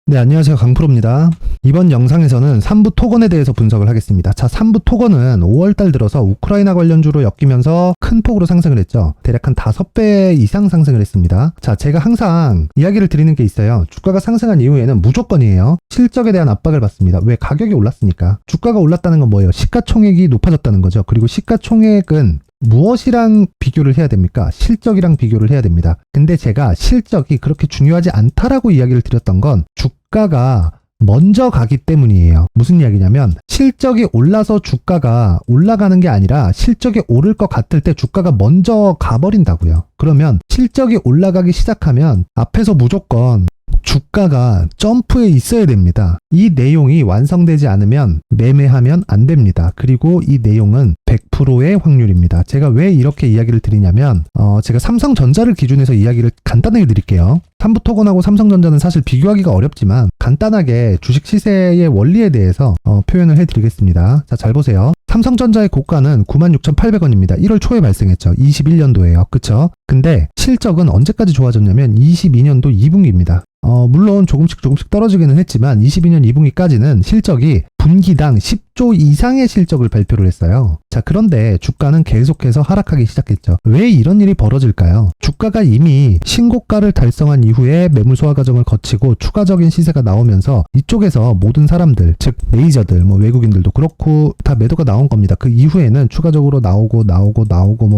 네, 안녕하세요. 강프로입니다. 이번 영상에서는 3부 토건에 대해서 분석을 하겠습니다. 자, 3부 토건은 5월달 들어서 우크라이나 관련주로 엮이면서 큰 폭으로 상승을 했죠. 대략 한 5배 이상 상승을 했습니다. 자, 제가 항상 이야기를 드리는 게 있어요. 주가가 상승한 이후에는 무조건이에요. 실적에 대한 압박을 받습니다. 왜? 가격이 올랐으니까. 주가가 올랐다는 건 뭐예요? 시가총액이 높아졌다는 거죠. 그리고 시가총액은 무엇이랑 비교를 해야 됩니까? 실적이랑 비교를 해야 됩니다. 근데 제가 실적이 그렇게 중요하지 않다라고 이야기를 드렸던 건 주가가 먼저 가기 때문이에요. 무슨 이야기냐면 실적이 올라서 주가가 올라가는 게 아니라 실적이 오를 것 같을 때 주가가 먼저 가버린다고요. 그러면 실적이 올라가기 시작하면 앞에서 무조건 주가가 점프해 있어야 됩니다. 이 내용이 완성되지 않으면 매매하면 안 됩니다. 그리고 이 내용은 100%의 확률입니다. 제가 왜 이렇게 이야기를 드리냐면 제가 삼성전자를 기준해서 이야기를 간단하게 드릴게요. 삼부토건하고 삼성전자는 사실 비교하기가 어렵지만 간단하게 주식 시세의 원리에 대해서 표현을 해드리겠습니다. 자, 잘 보세요. 삼성전자의 고가는 96,800원입니다. 1월 초에 발생했죠. 21년도에요. 그쵸? 근데 실적은 언제까지 좋아졌냐면 22년도 2분기입니다. 물론 조금씩 떨어지기는 했지만 22년 2분기까지는 실적이 분기당 10조 이상의 실적을 발표를 했어요. 자, 그런데 주가는 계속해서 하락하기 시작했죠. 왜 이런 일이 벌어질까요? 주가가 이미 신고가를 달성한 이후에 매물 소화 과정을 거치고 추가적인 시세가 나오면서 이쪽에서 모든 사람들, 즉 레이저들, 외국인들도 그렇고 다 매도가 나온 겁니다. 그 이후에는 추가적으로 나오고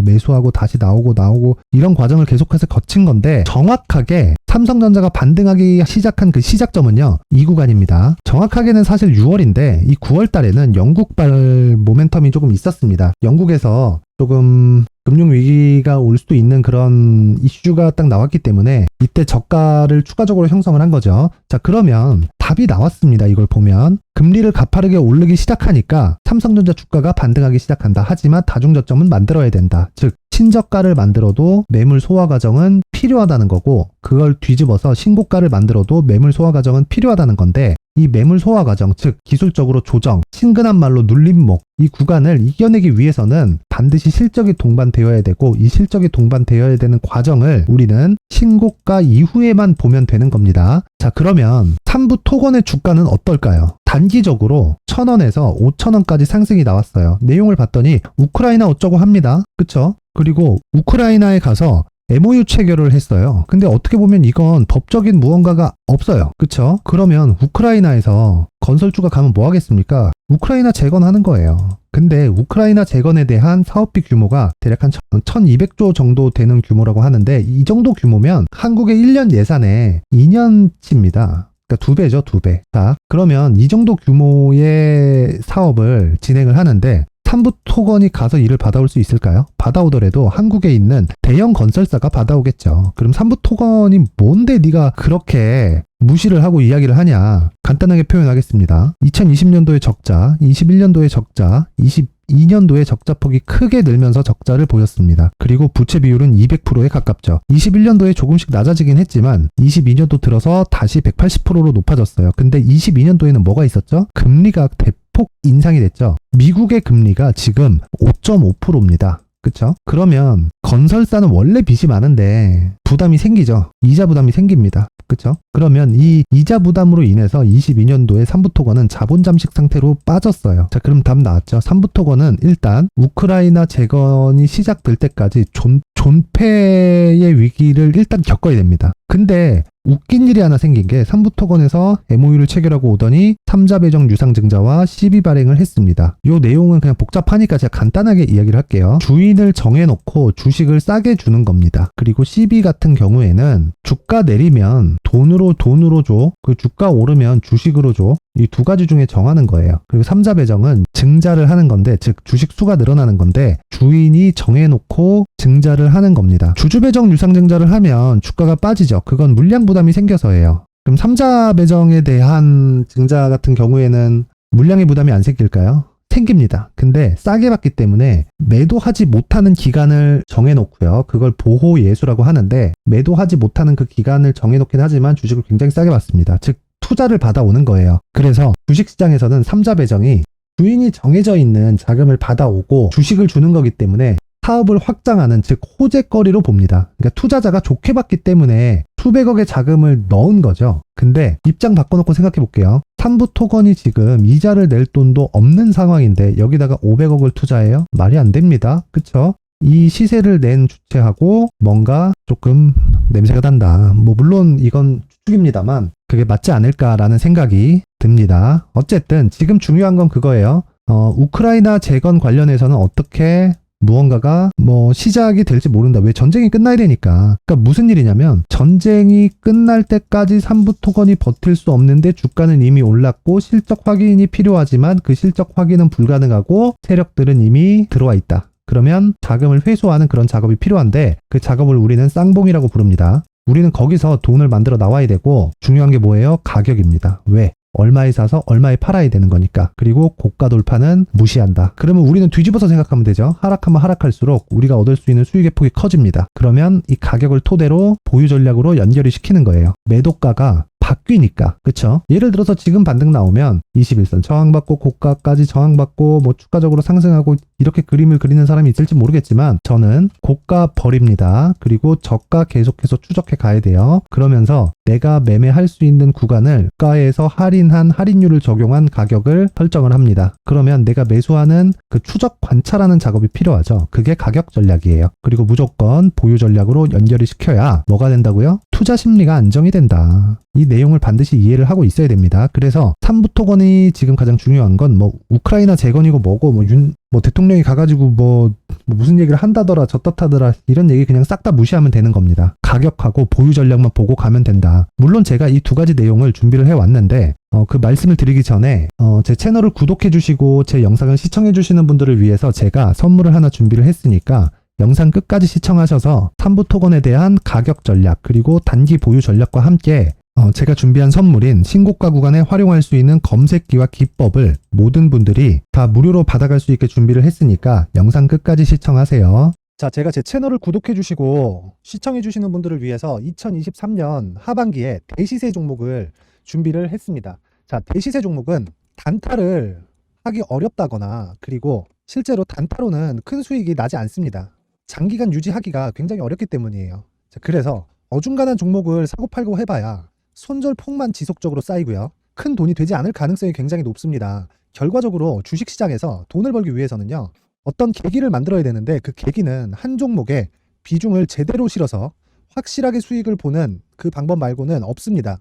매수하고 다시 나오고 이런 과정을 계속해서 거친 건데 정확하게 삼성전자가 반등하기 시작한 그 시작점은요, 이 구간입니다. 정확하게는 사실 6월인데 이 9월 달에는 영국발 모멘텀이 조금 있었습니다. 영국에서 조금 금융위기가 올 수도 있는 그런 이슈가 딱 나왔기 때문에 이때 저가를 추가적으로 형성을 한 거죠. 자, 그러면 답이 나왔습니다. 이걸 보면 금리를 가파르게 오르기 시작하니까 삼성전자 주가가 반등하기 시작한다. 하지만 다중저점은 만들어야 된다. 즉 신저가를 만들어도 매물 소화 과정은 필요하다는 거고, 그걸 뒤집어서 신고가를 만들어도 매물 소화 과정은 필요하다는 건데, 이 매물 소화 과정, 즉 기술적으로 조정, 친근한 말로 눌림목, 이 구간을 이겨내기 위해서는 반드시 실적이 동반되어야 되고, 이 실적이 동반되어야 되는 과정을 우리는 신고가 이후에만 보면 되는 겁니다. 자, 그러면 3부 토건의 주가는 어떨까요? 단기적으로 1,000원에서 5,000원까지 상승이 나왔어요. 내용을 봤더니 우크라이나 어쩌고 합니다. 그쵸? 그리고 우크라이나에 가서 MOU 체결을 했어요. 근데 어떻게 보면 이건 법적인 무언가가 없어요. 그쵸? 그러면 우크라이나에서 건설주가 가면 뭐 하겠습니까? 우크라이나 재건하는 거예요. 근데 우크라이나 재건에 대한 사업비 규모가 대략 한 1,200조 정도 되는 규모라고 하는데, 이 정도 규모면 한국의 1년 예산의 2년치입니다. 그러니까 2배죠, 2배. 자, 그러면 이 정도 규모의 사업을 진행을 하는데 3부 토건이 가서 일을 받아올 수 있을까요? 받아오더라도 한국에 있는 대형 건설사가 받아오겠죠. 그럼 3부 토건이 뭔데 네가 그렇게 무시를 하고 이야기를 하냐? 간단하게 표현하겠습니다. 2020년도의 적자, 21년도의 적자, 22년도에 적자폭이 크게 늘면서 적자를 보였습니다. 그리고 부채 비율은 200%에 가깝죠. 21년도에 조금씩 낮아지긴 했지만 22년도 들어서 다시 180%로 높아졌어요. 근데 22년도에는 뭐가 있었죠? 금리가 대폭 인상이 됐죠. 미국의 금리가 지금 5.5%입니다. 그쵸? 그러면 건설사는 원래 빚이 많은데 부담이 생기죠. 이자 부담이 생깁니다. 그쵸? 그러면 이 이자 부담으로 인해서 22년도에 3부 토건은 자본 잠식 상태로 빠졌어요. 자, 그럼 답 나왔죠. 3부 토건은 일단 우크라이나 재건이 시작될 때까지 존폐의 위기를 일단 겪어야 됩니다. 근데 웃긴 일이 하나 생긴 게 3부 토건에서 MOU를 체결하고 오더니 3자 배정 유상증자와 CB 발행을 했습니다. 이 내용은 그냥 복잡하니까 제가 간단하게 이야기를 할게요. 주인을 정해놓고 주식을 싸게 주는 겁니다. 그리고 CB 같은 경우에는 주가 내리면 돈으로 줘. 그 주가 오르면 주식으로 줘. 이 두 가지 중에 정하는 거예요. 그리고 3자 배정은 증자를 하는 건데, 즉 주식 수가 늘어나는 건데 주인이 정해놓고 증자를 하는 겁니다. 주주 배정 유상증자를 하면 주가가 빠지죠. 그건 물량 부담이 생겨서예요. 그럼 3자 배정에 대한 증자 같은 경우에는 물량의 부담이 안 생길까요? 생깁니다. 근데 싸게 받기 때문에 매도하지 못하는 기간을 정해놓고요. 그걸 보호 예수라고 하는데, 매도하지 못하는 그 기간을 정해놓긴 하지만 주식을 굉장히 싸게 받습니다. 즉 투자를 받아오는 거예요. 그래서 주식시장에서는 3자 배정이 주인이 정해져 있는 자금을 받아오고 주식을 주는 거기 때문에 사업을 확장하는, 즉 호재거리로 봅니다. 그러니까 투자자가 좋게 봤기 때문에 수백억의 자금을 넣은 거죠. 근데 입장 바꿔놓고 생각해 볼게요. 삼부 토건이 지금 이자를 낼 돈도 없는 상황인데 여기다가 500억을 투자해요? 말이 안 됩니다. 그쵸? 이 시세를 낸 주체하고 뭔가 조금 냄새가 난다. 뭐 물론 이건 추측입니다만 그게 맞지 않을까라는 생각이 듭니다. 어쨌든 지금 중요한 건 그거예요. 우크라이나 재건 관련해서는 어떻게 무언가가 뭐 시작이 될지 모른다. 왜? 전쟁이 끝나야 되니까. 그러니까 무슨 일이냐면 전쟁이 끝날 때까지 삼부 토건이 버틸 수 없는데 주가는 이미 올랐고 실적 확인이 필요하지만 그 실적 확인은 불가능하고 세력들은 이미 들어와 있다. 그러면 자금을 회수하는 그런 작업이 필요한데 그 작업을 우리는 쌍봉이라고 부릅니다. 우리는 거기서 돈을 만들어 나와야 되고 중요한 게 뭐예요? 가격입니다. 왜? 얼마에 사서 얼마에 팔아야 되는 거니까. 그리고 고가 돌파는 무시한다. 그러면 우리는 뒤집어서 생각하면 되죠. 하락하면 하락할수록 우리가 얻을 수 있는 수익의 폭이 커집니다. 그러면 이 가격을 토대로 보유 전략으로 연결이 시키는 거예요. 매도가가 바뀌니까. 그쵸? 예를 들어서 지금 반등 나오면 21선 저항받고 고가까지 저항받고 뭐 추가적으로 상승하고 이렇게 그림을 그리는 사람이 있을지 모르겠지만 저는 고가 버립니다. 그리고 저가 계속해서 추적해 가야 돼요. 그러면서 내가 매매할 수 있는 구간을 가에서 할인한 할인율을 적용한 가격을 설정을 합니다. 그러면 내가 매수하는 그 추적 관찰하는 작업이 필요하죠. 그게 가격 전략이에요. 그리고 무조건 보유 전략으로 연결이 시켜야 뭐가 된다고요? 투자 심리가 안정이 된다. 이 내용을 반드시 이해를 하고 있어야 됩니다. 그래서 삼부 토건이 지금 가장 중요한 건 뭐 우크라이나 재건이고 뭐고 뭐 대통령이 가가지고 뭐 무슨 얘기를 한다더라 저떻다더라 이런 얘기 그냥 싹 다 무시하면 되는 겁니다. 가격하고 보유 전략만 보고 가면 된다. 물론 제가 이 두 가지 내용을 준비를 해왔는데 그 말씀을 드리기 전에 제 채널을 구독해 주시고 제 영상을 시청해 주시는 분들을 위해서 제가 선물을 하나 준비를 했으니까 영상 끝까지 시청하셔서 삼부 토건에 대한 가격 전략 그리고 단기 보유 전략과 함께 제가 준비한 선물인 신고가 구간에 활용할 수 있는 검색기와 기법을 모든 분들이 다 무료로 받아갈 수 있게 준비를 했으니까 영상 끝까지 시청하세요. 자, 제가 제 채널을 구독해 주시고 시청해 주시는 분들을 위해서 2023년 하반기에 대시세 종목을 준비를 했습니다. 자, 대시세 종목은 단타를 하기 어렵다거나 그리고 실제로 단타로는 큰 수익이 나지 않습니다. 장기간 유지하기가 굉장히 어렵기 때문이에요. 자, 그래서 어중간한 종목을 사고 팔고 해봐야 손절폭만 지속적으로 쌓이고요. 큰 돈이 되지 않을 가능성이 굉장히 높습니다. 결과적으로 주식시장에서 돈을 벌기 위해서는요. 어떤 계기를 만들어야 되는데 그 계기는 한 종목에 비중을 제대로 실어서 확실하게 수익을 보는 그 방법 말고는 없습니다.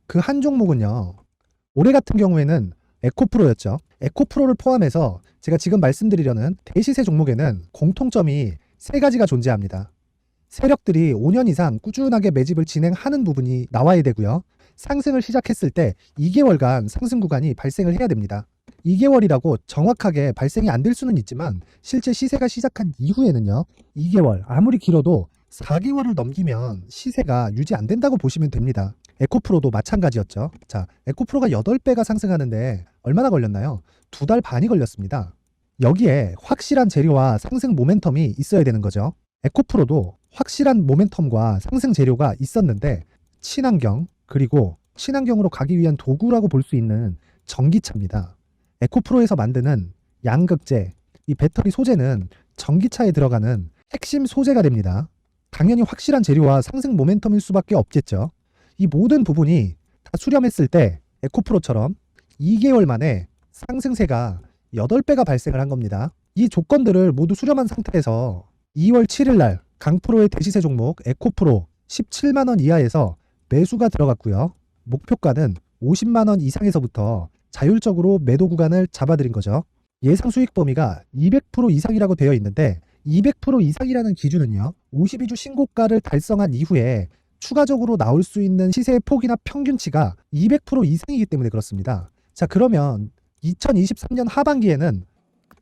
그 한 종목은요. 올해 같은 경우에는 에코프로였죠. 에코프로를 포함해서 제가 지금 말씀드리려는 대시세 종목에는 공통점이 3가지가 존재합니다. 세력들이 5년 이상 꾸준하게 매집을 진행하는 부분이 나와야 되고요. 상승을 시작했을 때 2개월간 상승 구간이 발생을 해야 됩니다. 2개월이라고 정확하게 발생이 안 될 수는 있지만 실제 시세가 시작한 이후에는요. 2개월, 아무리 길어도 4개월을 넘기면 시세가 유지 안 된다고 보시면 됩니다. 에코프로도 마찬가지였죠. 자, 에코프로가 8배가 상승하는데 얼마나 걸렸나요? 2달 반이 걸렸습니다. 여기에 확실한 재료와 상승 모멘텀이 있어야 되는 거죠. 에코프로도 확실한 모멘텀과 상승 재료가 있었는데 친환경 그리고 친환경으로 가기 위한 도구라고 볼 수 있는 전기차입니다. 에코프로에서 만드는 양극재, 이 배터리 소재는 전기차에 들어가는 핵심 소재가 됩니다. 당연히 확실한 재료와 상승 모멘텀일 수밖에 없겠죠. 이 모든 부분이 다 수렴했을 때 에코프로처럼 2개월 만에 상승세가 8배가 발생을 한 겁니다. 이 조건들을 모두 수렴한 상태에서 2월 7일 날 강프로의 대시세 종목 에코프로 17만원 이하에서 매수가 들어갔고요. 목표가는 50만원 이상에서부터 자율적으로 매도 구간을 잡아드린 거죠. 예상 수익 범위가 200% 이상이라고 되어 있는데 200% 이상이라는 기준은요. 52주 신고가를 달성한 이후에 추가적으로 나올 수 있는 시세의 폭이나 평균치가 200% 이상이기 때문에 그렇습니다. 자, 그러면 2023년 하반기에는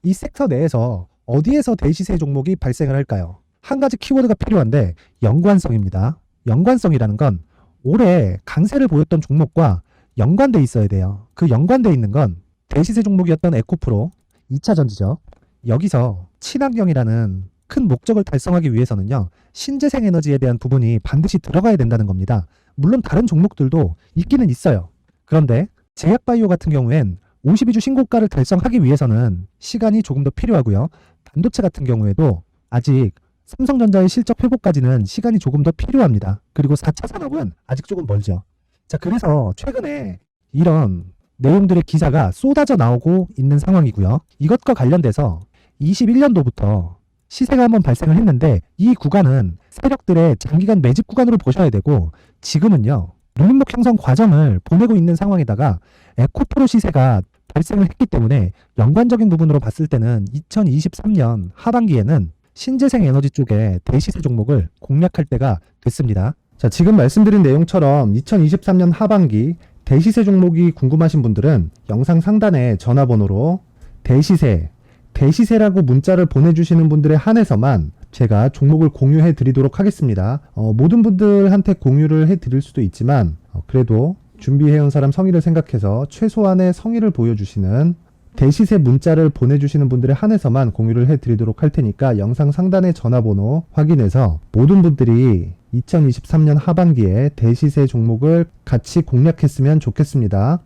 이 섹터 내에서 어디에서 대시세 종목이 발생을 할까요? 한 가지 키워드가 필요한데 연관성입니다. 연관성이라는 건 올해 강세를 보였던 종목과 연관돼 있어야 돼요. 그 연관돼 있는 건 대시세 종목이었던 에코프로 2차전지죠. 여기서 친환경이라는 큰 목적을 달성하기 위해서는요. 신재생 에너지에 대한 부분이 반드시 들어가야 된다는 겁니다. 물론 다른 종목들도 있기는 있어요. 그런데 제약바이오 같은 경우엔 52주 신고가를 달성하기 위해서는 시간이 조금 더 필요하고요. 반도체 같은 경우에도 아직 삼성전자의 실적 회복까지는 시간이 조금 더 필요합니다. 그리고 4차 산업은 아직 조금 멀죠. 자, 그래서 최근에 이런 내용들의 기사가 쏟아져 나오고 있는 상황이고요. 이것과 관련돼서 21년도부터 시세가 한번 발생을 했는데 이 구간은 세력들의 장기간 매집 구간으로 보셔야 되고 지금은요. 눌림목 형성 과정을 보내고 있는 상황에다가 에코프로 시세가 발생을 했기 때문에 연관적인 부분으로 봤을 때는 2023년 하반기에는 신재생 에너지 쪽에 대시세 종목을 공략할 때가 됐습니다. 자, 지금 말씀드린 내용처럼 2023년 하반기 대시세 종목이 궁금하신 분들은 영상 상단에 전화번호로 대시세라고 문자를 보내주시는 분들에 한해서만 제가 종목을 공유해 드리도록 하겠습니다. 모든 분들한테 공유를 해 드릴 수도 있지만 그래도 준비해온 사람 성의를 생각해서 최소한의 성의를 보여주시는 대시세 문자를 보내주시는 분들에 한해서만 공유를 해 드리도록 할 테니까 영상 상단의 전화번호 확인해서 모든 분들이 2023년 하반기에 대시세 종목을 같이 공략했으면 좋겠습니다.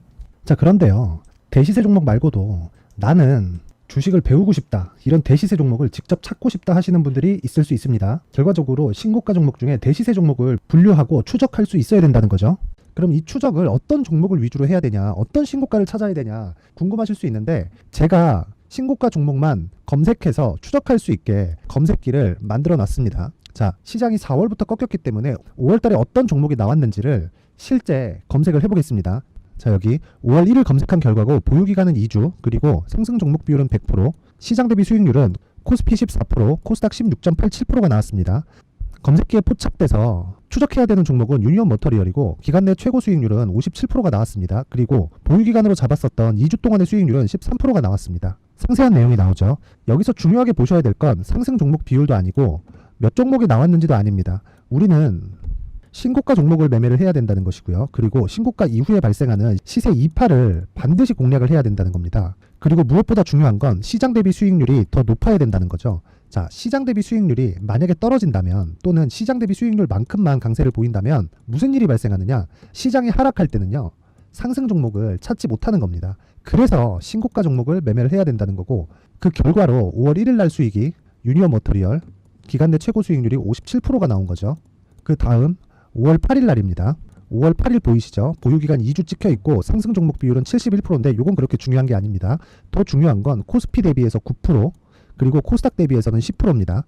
자, 그런데요. 대시세 종목 말고도 나는 주식을 배우고 싶다. 이런 대시세 종목을 직접 찾고 싶다 하시는 분들이 있을 수 있습니다. 결과적으로 신고가 종목 중에 대시세 종목을 분류하고 추적할 수 있어야 된다는 거죠. 그럼 이 추적을 어떤 종목을 위주로 해야 되냐, 어떤 신고가를 찾아야 되냐 궁금하실 수 있는데 제가 신고가 종목만 검색해서 추적할 수 있게 검색기를 만들어 놨습니다. 자, 시장이 4월부터 꺾였기 때문에 5월 달에 어떤 종목이 나왔는지를 실제 검색을 해보겠습니다. 자, 여기 5월 1일 검색한 결과고 보유기간은 2주, 그리고 상승 종목 비율은 100%, 시장 대비 수익률은 코스피 14%, 코스닥 16.87%가 나왔습니다. 검색기에 포착돼서 추적해야 되는 종목은 유니온 머터리얼이고 기간 내 최고 수익률은 57%가 나왔습니다. 그리고 보유기간으로 잡았었던 2주 동안의 수익률은 13%가 나왔습니다. 상세한 내용이 나오죠. 여기서 중요하게 보셔야 될 건 상승 종목 비율도 아니고 몇 종목이 나왔는지도 아닙니다. 우리는 신고가 종목을 매매를 해야 된다는 것이고요. 그리고 신고가 이후에 발생하는 시세 이파를 반드시 공략을 해야 된다는 겁니다. 그리고 무엇보다 중요한 건 시장 대비 수익률이 더 높아야 된다는 거죠. 자, 시장 대비 수익률이 만약에 떨어진다면 또는 시장 대비 수익률만큼만 강세를 보인다면 무슨 일이 발생하느냐? 시장이 하락할 때는요. 상승 종목을 찾지 못하는 겁니다. 그래서 신고가 종목을 매매를 해야 된다는 거고 그 결과로 5월 1일 날 수익이 유니온 머터리얼 기간 내 최고 수익률이 57%가 나온 거죠. 그 다음 5월 8일 날입니다. 5월 8일 보이시죠? 보유기간 2주 찍혀 있고 상승 종목 비율은 71%인데 이건 그렇게 중요한 게 아닙니다. 더 중요한 건 코스피 대비해서 9%, 그리고 코스닥 대비해서는 10%입니다.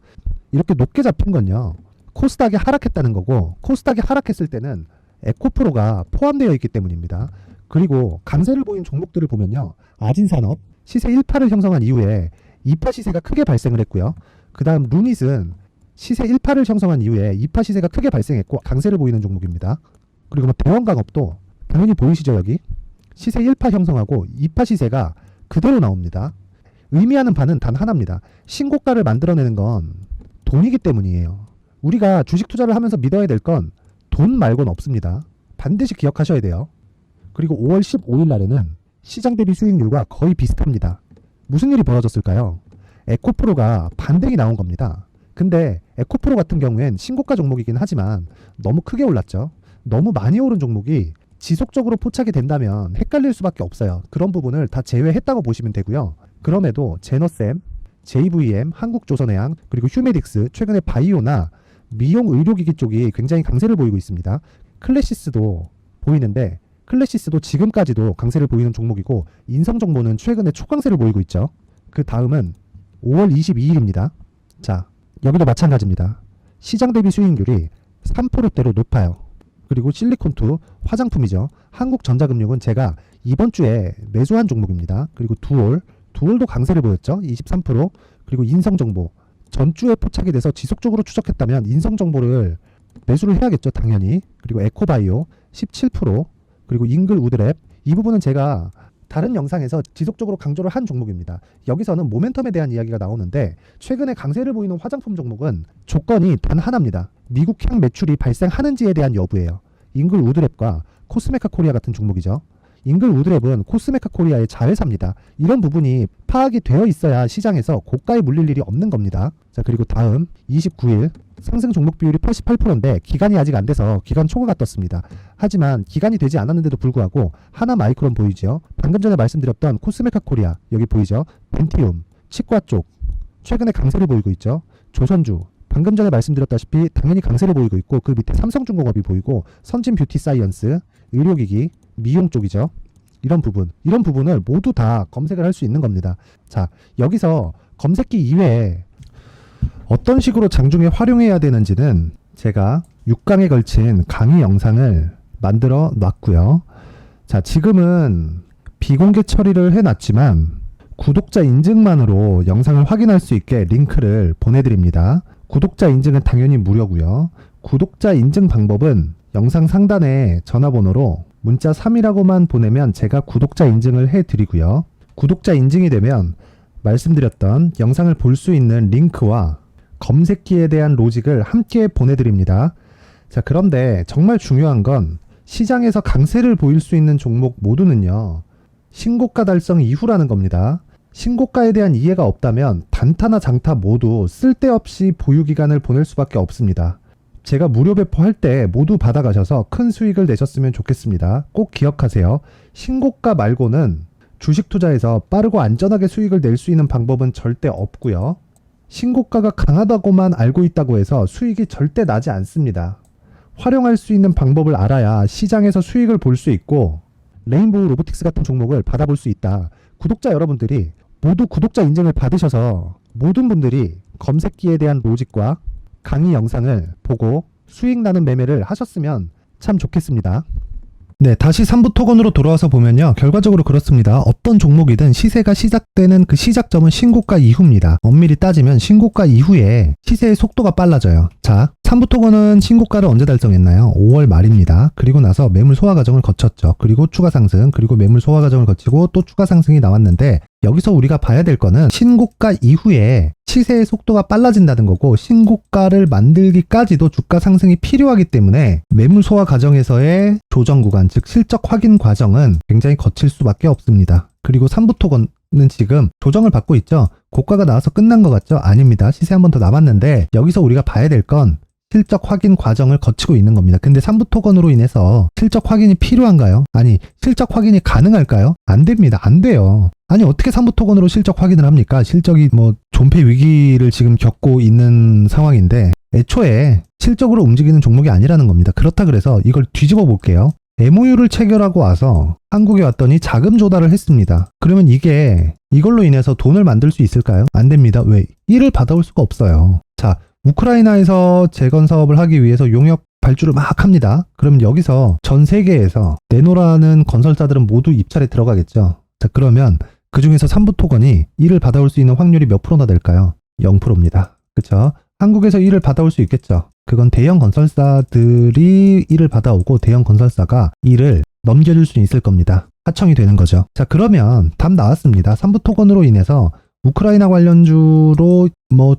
이렇게 높게 잡힌 건요. 코스닥이 하락했다는 거고 코스닥이 하락했을 때는 에코프로가 포함되어 있기 때문입니다. 그리고 강세를 보인 종목들을 보면요. 아진산업 시세 1파를 형성한 이후에 2파 시세가 크게 발생을 했고요. 그 다음 루닛은 시세 1파를 형성한 이후에 2파 시세가 크게 발생했고 강세를 보이는 종목입니다. 그리고 뭐 대원강업도 당연히 보이시죠 여기? 시세 1파 형성하고 2파 시세가 그대로 나옵니다. 의미하는 바는 단 하나입니다. 신고가를 만들어내는 건 돈이기 때문이에요. 우리가 주식 투자를 하면서 믿어야 될 건 돈 말고는 없습니다. 반드시 기억하셔야 돼요. 그리고 5월 15일 날에는 시장 대비 수익률과 거의 비슷합니다. 무슨 일이 벌어졌을까요? 에코프로가 반등이 나온 겁니다. 근데 에코프로 같은 경우엔 신고가 종목이긴 하지만 너무 크게 올랐죠. 너무 많이 오른 종목이 지속적으로 포착이 된다면 헷갈릴 수밖에 없어요. 그런 부분을 다 제외했다고 보시면 되고요. 그럼에도 제너셈, JVM, 한국조선해양, 그리고 휴메딕스, 최근에 바이오나 미용 의료기기 쪽이 굉장히 강세를 보이고 있습니다. 클래시스도 보이는데 클래시스도 지금까지도 강세를 보이는 종목이고 인성정보는 최근에 초강세를 보이고 있죠. 그 다음은 5월 22일입니다. 자, 여기도 마찬가지입니다. 시장 대비 수익률이 3%대로 높아요. 그리고 실리콘2 화장품이죠. 한국전자금융은 제가 이번 주에 매수한 종목입니다. 그리고 두올도 강세를 보였죠. 23%. 그리고 인성정보 전주에 포착이 돼서 지속적으로 추적했다면 인성정보를 매수를 해야겠죠. 당연히. 그리고 에코바이오 17%. 그리고 잉글 우드랩 이 부분은 제가 다른 영상에서 지속적으로 강조를 한 종목입니다. 여기서는 모멘텀에 대한 이야기가 나오는데 최근에 강세를 보이는 화장품 종목은 조건이 단 하나입니다. 미국향 매출이 발생하는지에 대한 여부예요. 잉글 우드랩과 코스메카 코리아 같은 종목이죠. 잉글 우드랩은 코스메카 코리아의 자회사입니다. 이런 부분이 파악이 되어 있어야 시장에서 고가에 물릴 일이 없는 겁니다. 자, 그리고 다음 29일 상승 종목 비율이 88%인데 기간이 아직 안 돼서 기간 초과가 떴습니다. 하지만 기간이 되지 않았는데도 불구하고 하나 마이크론 보이죠. 방금 전에 말씀드렸던 코스메카 코리아 여기 보이죠. 벤티움 치과 쪽 최근에 강세를 보이고 있죠. 조선주 방금 전에 말씀드렸다시피 당연히 강세를 보이고 있고 그 밑에 삼성중공업이 보이고 선진 뷰티사이언스, 의료기기, 미용 쪽이죠. 이런 부분을 모두 다 검색을 할 수 있는 겁니다. 자, 여기서 검색기 이외에 어떤 식으로 장중에 활용해야 되는지는 제가 6강에 걸친 강의 영상을 만들어 놨고요. 자, 지금은 비공개 처리를 해놨지만 구독자 인증만으로 영상을 확인할 수 있게 링크를 보내드립니다. 구독자 인증은 당연히 무료고요. 구독자 인증 방법은 영상 상단에 전화번호로 문자 3이라고만 보내면 제가 구독자 인증을 해드리고요. 구독자 인증이 되면 말씀드렸던 영상을 볼 수 있는 링크와 검색기에 대한 로직을 함께 보내드립니다. 자, 그런데 정말 중요한 건 시장에서 강세를 보일 수 있는 종목 모두는요, 신고가 달성 이후라는 겁니다. 신고가에 대한 이해가 없다면 단타나 장타 모두 쓸데없이 보유기간을 보낼 수밖에 없습니다. 제가 무료 배포할 때 모두 받아가셔서 큰 수익을 내셨으면 좋겠습니다. 꼭 기억하세요. 신고가 말고는 주식 투자에서 빠르고 안전하게 수익을 낼 수 있는 방법은 절대 없고요. 신고가가 강하다고만 알고 있다고 해서 수익이 절대 나지 않습니다. 활용할 수 있는 방법을 알아야 시장에서 수익을 볼 수 있고 레인보우 로보틱스 같은 종목을 받아볼 수 있다. 구독자 여러분들이 모두 구독자 인증을 받으셔서 모든 분들이 검색기에 대한 로직과 강의 영상을 보고 수익 나는 매매를 하셨으면 참 좋겠습니다. 네, 다시 3부 토건으로 돌아와서 보면요, 결과적으로 그렇습니다. 어떤 종목이든 시세가 시작되는 그 시작점은 신고가 이후입니다. 엄밀히 따지면 신고가 이후에 시세의 속도가 빨라져요. 자, 3부 토건은 신고가를 언제 달성했나요? 5월 말입니다. 그리고 나서 매물 소화 과정을 거쳤죠. 그리고 추가 상승, 그리고 매물 소화 과정을 거치고 또 추가 상승이 나왔는데, 여기서 우리가 봐야 될 거는 신고가 이후에 시세의 속도가 빨라진다는 거고, 신고가를 만들기까지도 주가 상승이 필요하기 때문에 매물 소화 과정에서의 조정 구간, 즉 실적 확인 과정은 굉장히 거칠 수밖에 없습니다. 그리고 3부 토건은 지금 조정을 받고 있죠. 고가가 나와서 끝난 것 같죠? 아닙니다. 시세 한 번 더 남았는데, 여기서 우리가 봐야 될 건 실적 확인 과정을 거치고 있는 겁니다. 근데 3부 토건으로 인해서 실적 확인이 필요한가요? 아니, 실적 확인이 가능할까요? 안 됩니다. 안 돼요. 아니, 어떻게 3부 토건으로 실적 확인을 합니까? 실적이 존폐 위기를 지금 겪고 있는 상황인데 애초에 실적으로 움직이는 종목이 아니라는 겁니다. 그렇다 그래서 이걸 뒤집어 볼게요. MOU를 체결하고 와서 한국에 왔더니 자금 조달을 했습니다. 그러면 이걸로 인해서 돈을 만들 수 있을까요? 안 됩니다. 왜? 이를 받아올 수가 없어요. 자, 우크라이나에서 재건 사업을 하기 위해서 용역 발주를 막 합니다. 그러면 여기서 전 세계에서 내놓으라는 건설사들은 모두 입찰에 들어가겠죠. 자, 그러면 그 중에서 3부 토건이 이를 받아올 수 있는 확률이 몇 프로나 될까요? 0%입니다. 그쵸? 한국에서 이를 받아올 수 있겠죠. 그건 대형 건설사들이 이를 받아오고 대형 건설사가 이를 넘겨줄 수 있을 겁니다. 하청이 되는 거죠. 자, 그러면 답 나왔습니다. 3부 토건으로 인해서 우크라이나 관련주로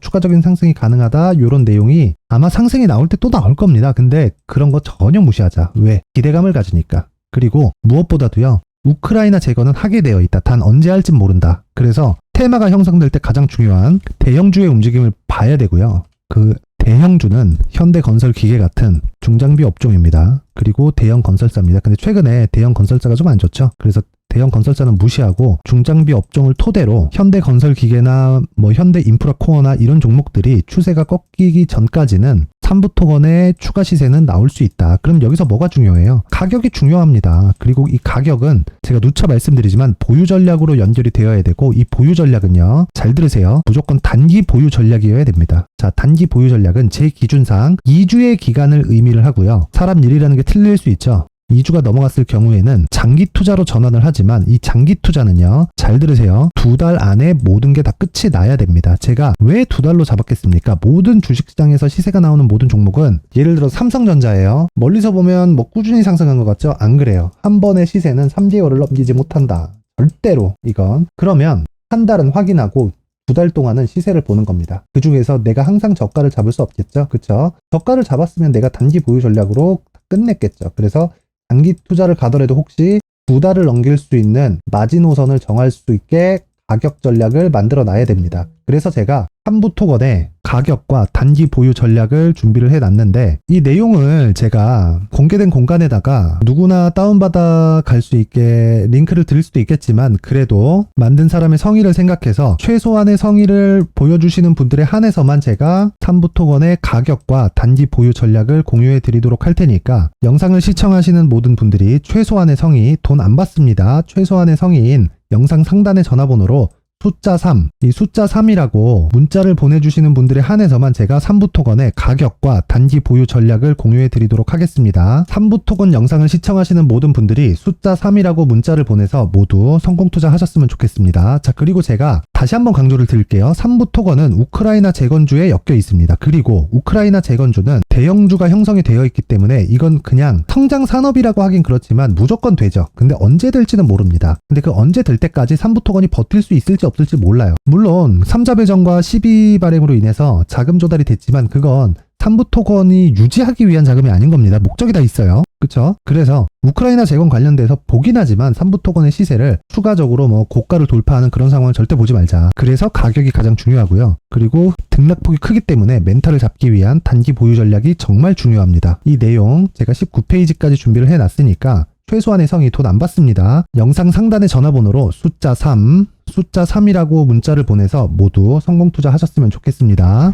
추가적인 상승이 가능하다, 이런 내용이 아마 상승이 나올 때 또 나올 겁니다. 근데 그런 거 전혀 무시하자. 왜? 기대감을 가지니까. 그리고 무엇보다도요, 우크라이나 재건은 하게 되어 있다. 단 언제 할진 모른다. 그래서 테마가 형성될 때 가장 중요한 대형주의 움직임을 봐야 되고요. 그 대형주는 현대건설기계 같은 중장비 업종입니다. 그리고 대형 건설사입니다. 근데 최근에 대형 건설사가 좀 안 좋죠. 그래서 대형 건설사는 무시하고 중장비 업종을 토대로 현대건설기계나 현대인프라코어나 이런 종목들이 추세가 꺾이기 전까지는 3부 토건의 추가 시세는 나올 수 있다. 그럼 여기서 뭐가 중요해요? 가격이 중요합니다. 그리고 이 가격은 제가 누차 말씀드리지만 보유 전략으로 연결이 되어야 되고, 이 보유 전략은요, 잘 들으세요, 무조건 단기 보유 전략이어야 됩니다. 자, 단기 보유 전략은 제 기준상 2주의 기간을 의미를 하고요. 사람 일이라는 게 틀릴 수 있죠. 2주가 넘어갔을 경우에는 장기 투자로 전환을 하지만 이 장기 투자는요, 잘 들으세요, 2달 안에 모든 게 다 끝이 나야 됩니다. 제가 왜 2달로 잡았겠습니까? 모든 주식시장에서 시세가 나오는 모든 종목은 예를 들어 삼성전자예요. 멀리서 보면 꾸준히 상승한 것 같죠? 안 그래요. 한 번의 시세는 3개월을 넘기지 못한다. 절대로 이건. 그러면 한 달은 확인하고 2달 동안은 시세를 보는 겁니다. 그 중에서 내가 항상 저가를 잡을 수 없겠죠? 그쵸? 저가를 잡았으면 내가 단기 보유 전략으로 끝냈겠죠. 그래서 단기 투자를 가더라도 혹시 2달을 넘길 수 있는 마지노선을 정할 수 있게 가격 전략을 만들어 놔야 됩니다. 그래서 제가 3부 토건에 가격과 단기 보유 전략을 준비를 해놨는데 이 내용을 제가 공개된 공간에다가 누구나 다운받아 갈 수 있게 링크를 드릴 수도 있겠지만 그래도 만든 사람의 성의를 생각해서 최소한의 성의를 보여주시는 분들에 한해서만 제가 삼부토건의 가격과 단기 보유 전략을 공유해 드리도록 할 테니까 영상을 시청하시는 모든 분들이 최소한의 성의, 돈 안 받습니다. 최소한의 성의인 영상 상단의 전화번호로 숫자 3, 이 숫자 3이라고 문자를 보내주시는 분들에 한해서만 제가 삼부토건의 가격과 단기 보유 전략을 공유해 드리도록 하겠습니다. 삼부토건 영상을 시청하시는 모든 분들이 숫자 3이라고 문자를 보내서 모두 성공 투자하셨으면 좋겠습니다. 자, 그리고 제가 다시 한번 강조를 드릴게요. 삼부토건은 우크라이나 재건주에 엮여 있습니다. 그리고 우크라이나 재건주는 대형주가 형성이 되어 있기 때문에 이건 그냥 성장 산업이라고 하긴 그렇지만 무조건 되죠. 근데 언제 될지는 모릅니다. 근데 그 언제 될 때까지 삼부토건이 버틸 수 있을지 없을지 몰라요. 물론 3자 배정과 12 발행으로 인해서 자금 조달이 됐지만 그건 삼부토건이 유지하기 위한 자금이 아닌 겁니다. 목적이 다 있어요. 그쵸? 그래서 우크라이나 재건 관련돼서 보긴 하지만 삼부토건의 시세를 추가적으로 뭐 고가를 돌파하는 그런 상황을 절대 보지 말자. 그래서 가격이 가장 중요하고요. 그리고 등락폭이 크기 때문에 멘탈을 잡기 위한 단기 보유 전략이 정말 중요합니다. 이 내용 제가 19페이지까지 준비를 해놨으니까 최소한의 성의 돈 안 받습니다. 영상 상단의 전화번호로 숫자 3, 숫자 3이라고 문자를 보내서 모두 성공 투자하셨으면 좋겠습니다.